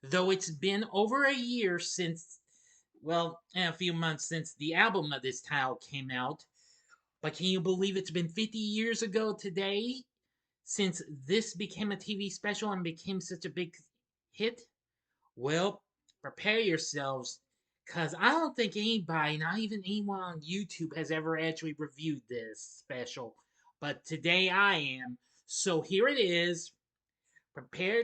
Though it's been over a year since, well, a few months since the album of this title came out, but can you believe it's been 50 years ago today since this became a TV special and became such a big hit? Well, prepare yourselves, because I don't think anybody, not even anyone on YouTube, has ever actually reviewed this special. But today I am. So here it is. Prepare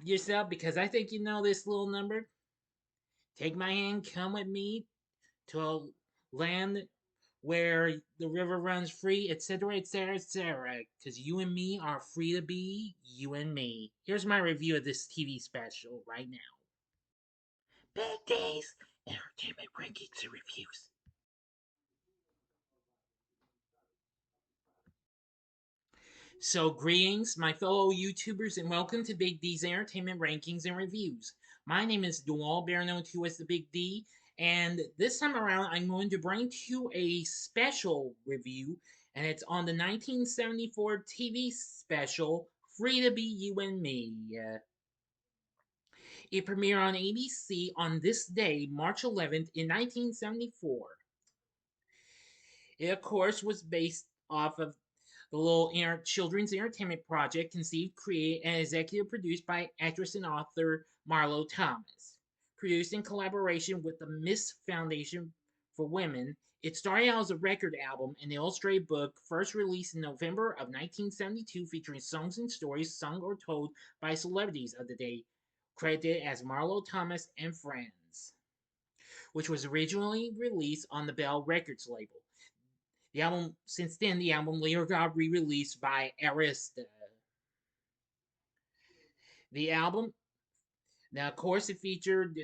yourself, because I think you know this little number. Take my hand, come with me to a land where the river runs free, etc., etc., etc. Because you and me are free to be you and me. Here's my review of this TV special right now. Big Days Entertainment Rankings and Reviews. So, greetings, my fellow YouTubers, and welcome to Big D's Entertainment Rankings and Reviews. My name is Dual, better known to as the Big D, and this time around I'm going to bring to you a special review, and it's on the 1974 TV special Free to Be You and Me. It premiered on ABC on this day, March 11th, in 1974. It, of course, was based off of the little children's entertainment project conceived, created, and executive produced by actress and author Marlo Thomas. Produced in collaboration with the Miss Foundation for Women, it started out as a record album and illustrated book first released in November of 1972, featuring songs and stories sung or told by celebrities of the day, credited as Marlo Thomas and Friends, which was originally released on the Bell Records label. The album, since then, the album later got re-released by Arista. The album, now of course, it featured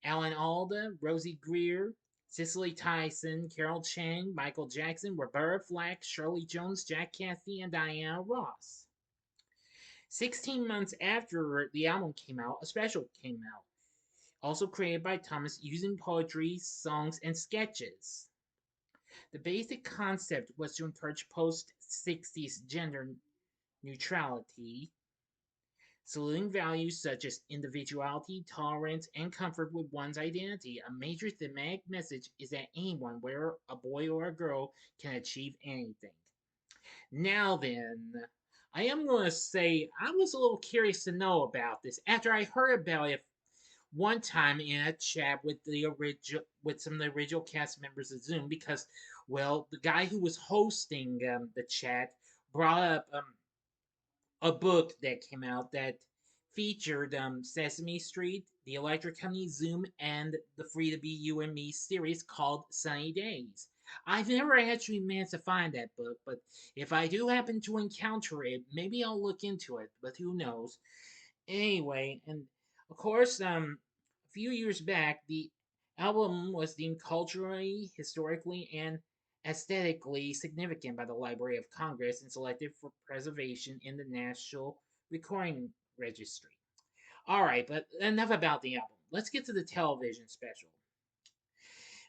Alan Alda, Rosie Greer, Cicely Tyson, Carol Chang, Michael Jackson, Roberta Flack, Shirley Jones, Jack Cathy, and Diana Ross. 16 months after the album came out, a special came out, also created by Thomas, using poetry, songs, and sketches. The basic concept was to encourage post 60s gender neutrality, saluting values such as individuality, tolerance, and comfort with one's identity. A major thematic message is that anyone, whether a boy or a girl, can achieve anything. Now then, I am going to say I was a little curious to know about this after I heard about it one time in a chat with some of the original cast members of Zoom, because, well, the guy who was hosting the chat brought up a book that came out that featured Sesame Street, the Electric Company, Zoom, and the Free to Be You and Me series called Sunny Days. I've never actually managed to find that book, but if I do happen to encounter it, maybe I'll look into it, but who knows. Anyway, and of course, a few years back, the album was deemed culturally, historically, and aesthetically significant by the Library of Congress and selected for preservation in the National Recording Registry. Alright, but enough about the album. Let's get to the television special.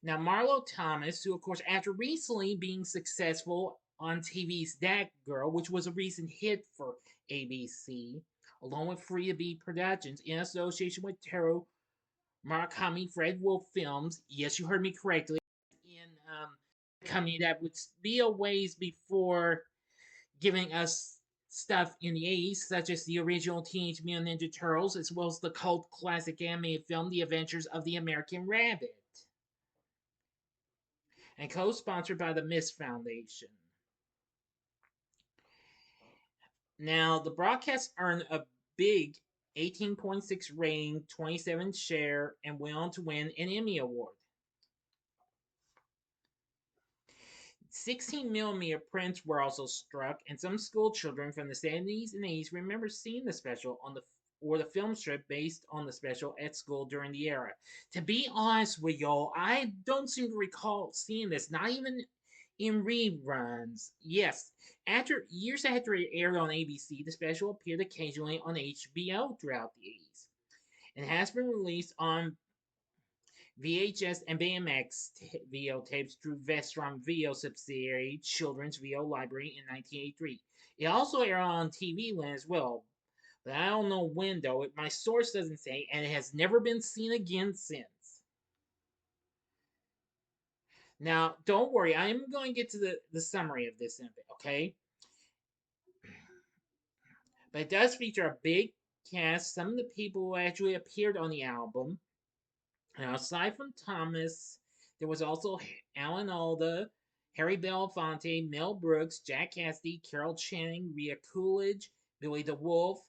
Now, Marlo Thomas, who, of course, after recently being successful on TV's That Girl, which was a recent hit for ABC, along with Free to Be Productions, in association with Taro Murakami Fred Wolf Films, yes, you heard me correctly, in a company that would be a ways before giving us stuff in the 80s, such as the original Teenage Mutant Ninja Turtles, as well as the cult classic animated film The Adventures of the American Rabbit, and co-sponsored by the Miss Foundation. Now, the broadcast earned a big 18.6 rating, 27 share, and went on to win an Emmy Award. 16mm prints were also struck, and some school children from the 70s and 80s remember seeing the special on the film strip based on the special at school during the era. To be honest with y'all, I don't seem to recall seeing this, not even in reruns. Yes, years after it aired on ABC, the special appeared occasionally on HBO throughout the 80s, and has been released on VHS and Betamax videotapes through Vestron Video subsidiary Children's Video Library in 1983. It also aired on TV Land as well, But I don't know when though. My source doesn't say, and it has never been seen again since. Now, don't worry. I am going to get to the summary of this in a bit, okay? But it does feature a big cast. Some of the people who actually appeared on the album. Now, aside from Thomas, there was also Alan Alda, Harry Belafonte, Mel Brooks, Jack Cassidy, Carol Channing, Rhea Coolidge, Billy the Wolf,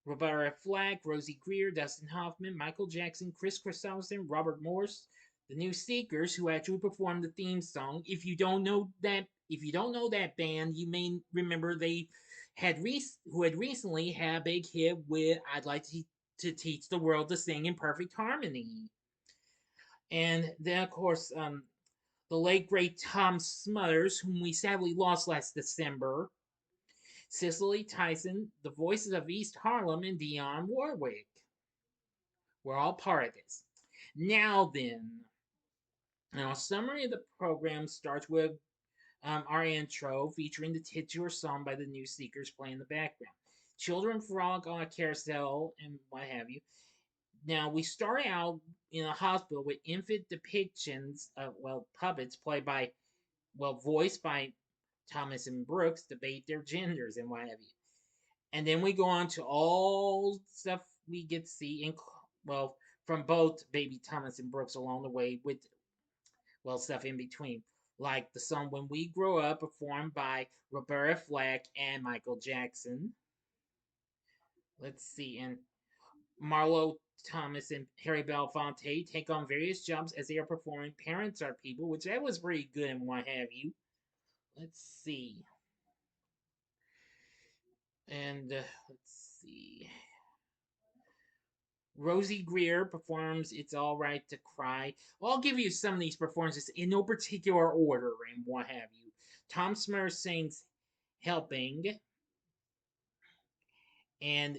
Roberta Flack, Rosie Greer, Dustin Hoffman, Michael Jackson, Chris Christopherson, Robert Morse, the New Seekers, who actually performed the theme song. If you don't know that band, you may remember they who had recently had a big hit with "I'd Like to Teach the World to Sing in Perfect Harmony," and then of course the late great Tom Smothers, whom we sadly lost last December, Cicely Tyson, the voices of East Harlem, and Dionne Warwick. We're all part of this. Now then, a summary of the program starts with our intro featuring the titular song by the New Seekers playing in the background. Children frolic on a carousel and what have you. Now we start out in a hospital with infant depictions of puppets played by voiced by Thomas and Brooks debate their genders and what have you. And then we go on to all stuff we get to see in from both Baby Thomas and Brooks along the way with stuff in between, like the song "When We Grow Up" performed by Roberta Flack and Michael Jackson. Let's see, and Marlo Thomas and Harry Belafonte take on various jobs as they are performing "Parents Are People," which that was pretty good and what have you. Let's see, and let's see. Rosie Greer performs "It's All Right to Cry." Well, I'll give you some of these performances in no particular order and what have you. Tom Smurf sings "Helping," and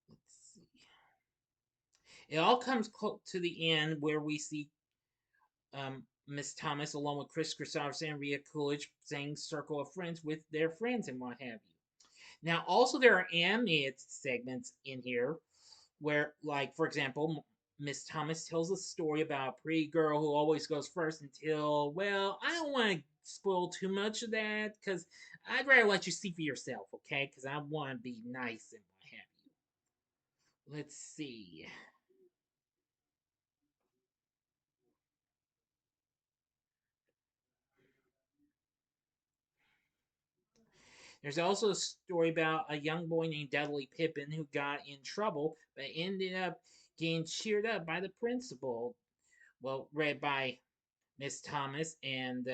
let's see. It all comes to the end where we see Miss Thomas along with Chris Christopherson and Rhea Coolidge sing "Circle of Friends" with their friends and what have you. Now, also there are animated segments in here where, like, for example, Miss Thomas tells a story about a pretty girl who always goes first until, well, I don't want to spoil too much of that because I'd rather let you see for yourself, okay? Because I want to be nice and what have you. Let's see. There's also a story about a young boy named Dudley Pippin who got in trouble but ended up getting cheered up by the principal. Well, read by Miss Thomas and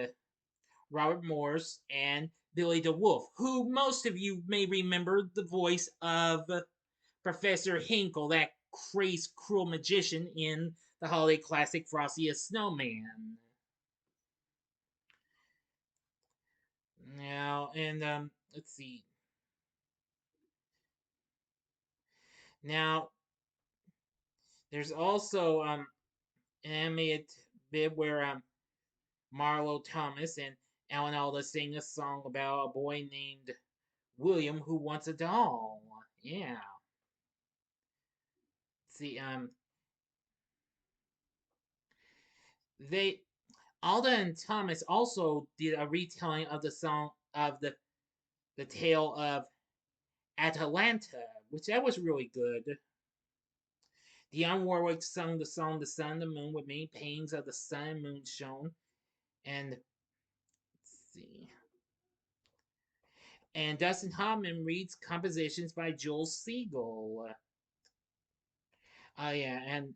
Robert Morse and Billy the Wolf, who most of you may remember the voice of Professor Hinkle, that crazy, cruel magician in the holiday classic Frosty the Snowman. Now, and let's see. Now, there's also an animated bit where Marlo Thomas and Alan Alda sing a song about a boy named William who wants a doll. Yeah. See, they Alda and Thomas also did a retelling of the song of the tale of Atalanta, which that was really good. Dionne Warwick sung the song "The Sun and the Moon" with many paintings of the sun and moon shown, and let's see. And Dustin Hoffman reads compositions by Joel Siegel. Yeah, and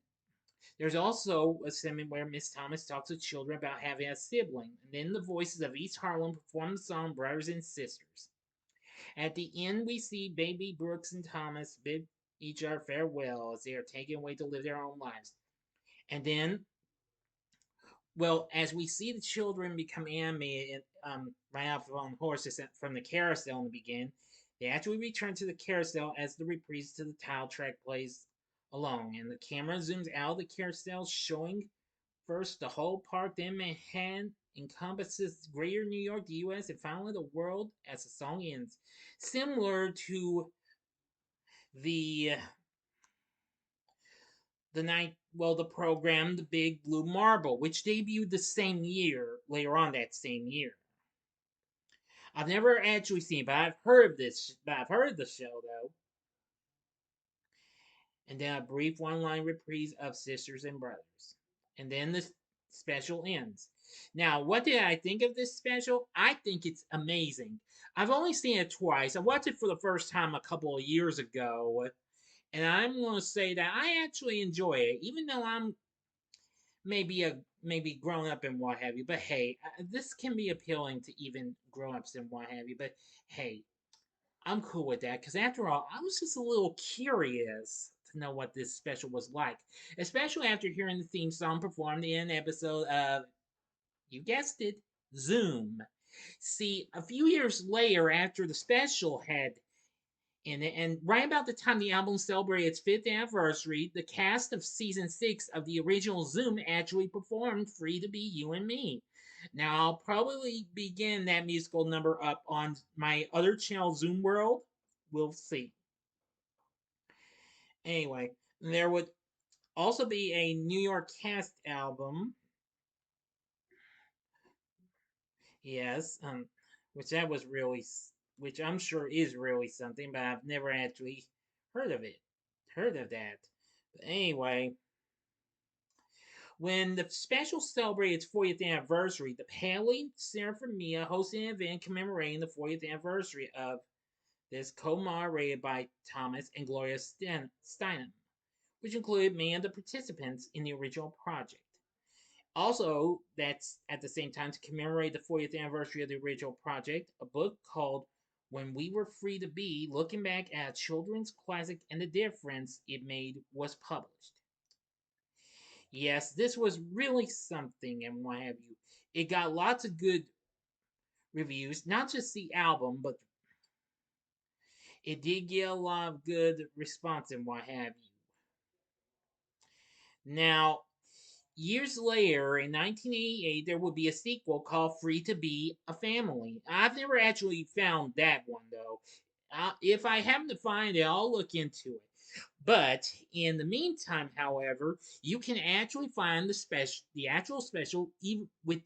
there's also a segment where Miss Thomas talks to children about having a sibling, and then the voices of East Harlem perform the song "Brothers and Sisters." At the end, we see baby Brooks and Thomas bid each other farewell as they are taken away to live their own lives. And then, as we see the children become animated and ride off on horses from the carousel in the beginning, they actually return to the carousel as the reprise to the title track plays along. And the camera zooms out of the carousel, showing first the whole park, then Manhattan encompasses greater New York, the US, and finally the world as the song ends. Similar to the the program The Big Blue Marble, which debuted the same year, later on that same year. I've never actually seen it, but I've heard of the show though. And then a brief one-line reprise of Sisters and Brothers. And then the special ends. Now, what did I think of this special? I think it's amazing. I've only seen it twice. I watched it for the first time a couple of years ago, and I'm going to say that I actually enjoy it, even though I'm maybe grown up and what have you. But hey, this can be appealing to even grown-ups and what have you. But hey, I'm cool with that because after all, I was just a little curious to know what this special was like, especially after hearing the theme song performed in an episode of, you guessed it, Zoom. See, a few years later, after the special had in it, and right about the time the album celebrated its fifth anniversary, the cast of season 6 of the original Zoom actually performed Free to Be You and Me. Now, I'll probably begin that musical number up on my other channel, Zoom World. We'll see. Anyway, there would also be a New York cast album. Yes, which that was really, which I'm sure is really something, but I've never actually heard of it, heard of that. But anyway, when the special celebrated its 40th anniversary, the Paley Center for Mia hosted an event commemorating the 40th anniversary of this, co-moderated by Thomas and Gloria Steinem, which included many of the participants in the original project. Also, that's at the same time to commemorate the 40th anniversary of the original project, a book called When We Were Free to Be, looking back at a children's classic and the difference it made, was published. Yes, this was really something and what have you. It got lots of good reviews, not just the album, but it did get a lot of good response and what have you. Now, years later, in 1988, there would be a sequel called Free to Be a Family. I've never actually found that one, though. If I happen to find it, I'll look into it. But in the meantime, however, you can actually find the actual special, even with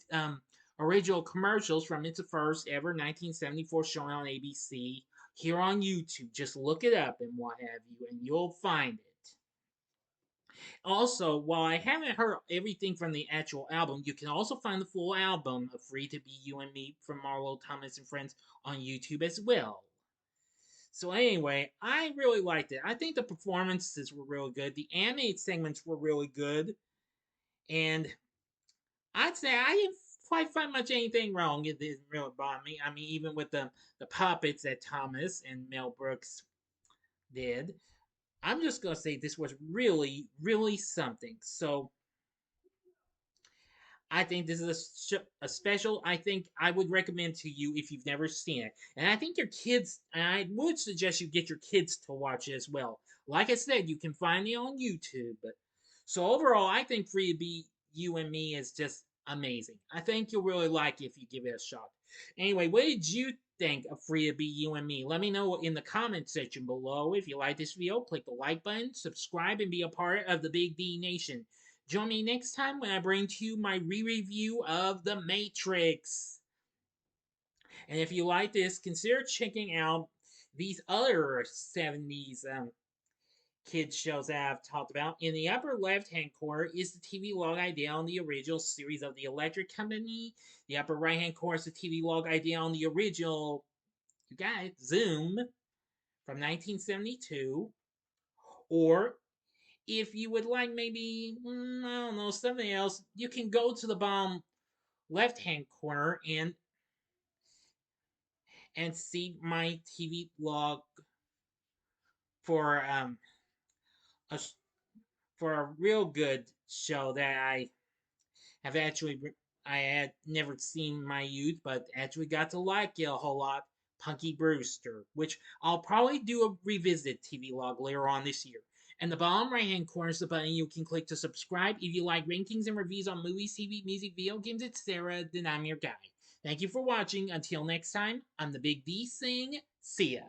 original commercials from its first ever 1974 showing on ABC here on YouTube. Just look it up and what have you, and you'll find it. Also, while I haven't heard everything from the actual album, you can also find the full album of Free to Be You and Me from Marlo Thomas and Friends on YouTube as well. So anyway, I really liked it. I think the performances were really good. The animated segments were really good. And I'd say I didn't quite find much anything wrong. It didn't really bother me. I mean, even with the puppets that Thomas and Mel Brooks did. I'm just going to say this was really, really something. So I think this is a special. I think I would recommend to you if you've never seen it. And I think your kids, and I would suggest you get your kids to watch it as well. Like I said, you can find it on YouTube. So overall, I think Free to Be You and Me is just amazing. I think you'll really like it if you give it a shot. Anyway, what did you think of Free to Be You and Me? Let me know in the comment section below. If you like this video, click the like button, subscribe, and be a part of the Big D Nation. Join me next time when I bring to you my re-review of The Matrix. And if you like this, consider checking out these other 70s kids shows that I've talked about. In the upper left-hand corner is the TV log ID on the original series of The Electric Company. The upper right-hand corner is the TV log ID on the original, you got it, Zoom from 1972. Or if you would like maybe, I don't know, something else, you can go to the bottom left-hand corner and see my TV log for a for a real good show that have actually I had never seen in my youth, but actually got to like it a whole lot. Punky Brewster, which I'll probably do a revisit TV log later on this year. And the bottom right hand corner is the button you can click to subscribe. If you like rankings and reviews on movies, TV, music, video games, etc., then I'm your guy. Thank you for watching. Until next time, I'm the Big D saying, see ya.